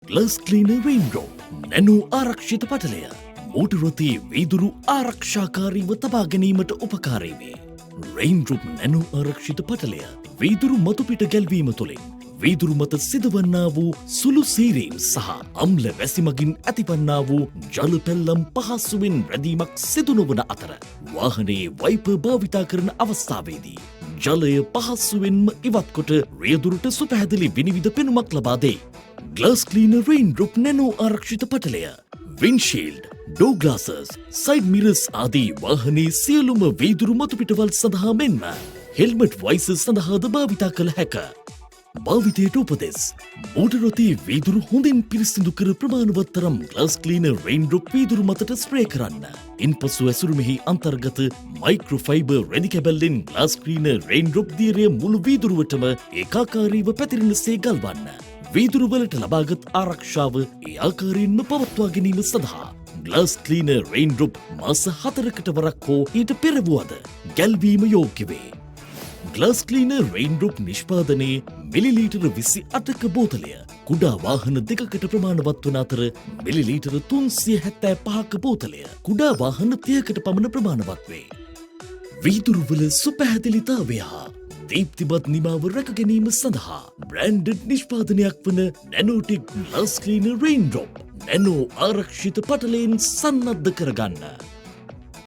ග්ලස් cleaner රේන්ඩ්‍රොප් nano ආරක්ෂිත පටලය මෝටරොතේ වීදුරු ආරක්ෂාකාරීව තබා ගැනීමට උපකාරී වේ. රේන්ඩ්‍රොප් නැනෝ ආරක්ෂිත පටලය වීදුරු මතුපිට ගැල්වීම තුළින් වීදුරු මත සිදුවන්නා වූ සුළු සීරීම් සහ අම්ල වැසි මගින් ඇතිවන්නා වූ ජල පැල්ලම් පහසුවෙන් රැදීමක් සිදු නොවන අතර වාහනයේ වයිපර් භාවිතා කරන අවස්ථාවේදී ජලය පහසුවෙන්ම ඉවත්කොට රියදුරට සුපැහැදිලි විනිවිද පෙනුමක් ලබා දෙයි. ග්ලාස් ක්ලීනර් රේන්ඩ්‍රොප් නැනෝ ආරක්ෂිත පටලය වින්ඩ්ෂීල්ඩ්, ඩෝ ග්ලාසස්, සයිඩ් මිරර්ස් ආදී වාහනයේ සියලුම වීදුරු මතුපිටවල් සඳහා මෙන්ම හෙල්මට් වයිසර් සඳහාද භාවිතා කළ හැක. භාවිතයට උපදෙස් මෝටරොතේ වීදුරු හොඳින් පිරිසිදු කර ප්‍රමාණවත් තරම් ග්ලාස් ක්ලීනර් රේන්ඩ්‍රොප් වීදුරු මතට ස්ප්‍රේ කරන්න. ඉන්පසු ඇසුරුමෙහි අන්තර්ගත මයික්‍රෝෆයිබර් රෙදි කැබැල්ලෙන් ග්ලාස් ක්ලීනර් රේන්ඩ්‍රොප් දියරය මුළු වීදුරුවටම ඒකාකාරීව පැතිරෙනසේ ගල්වන්න. වීදුරුවලට ලබාගත් ආරක්ෂාව ඒ ආකාරයෙන්ම පවත්වා ගැනීම සඳහා ග්ලාස් ක්ලීනර් රේන්ඩ්‍රොප් මාස 4කට වරක් හෝ ඊට පෙර වුවද ගැල්වීම යෝග්‍ය වේ. ග්ලාස් ක්ලීනර් රේන්ඩ්‍රොප් නිෂ්පාදනයේ මිලිලීටර 28ක බෝතලය කුඩා වාහන දෙකකට ප්‍රමාණවත් වන අතර මිලිලීටර 375ක බෝතලය කුඩා වාහන 30කට පමණ ප්‍රමාණවත් වේ. වීදුරුවල සුපැහැදිලිතාවය හා දීප්තිමත් නිමාව රැක ගැනීම සඳහා බ්‍රෑන්ඩඩ් නිෂ්පාදනයක් වන නැනෝටික් ග්ලාස් ක්ලීනර් රේන්ඩ්‍රොප් නැනෝ ආරක්ෂිත පටලයෙන් සන්නද්ධ කරගන්න.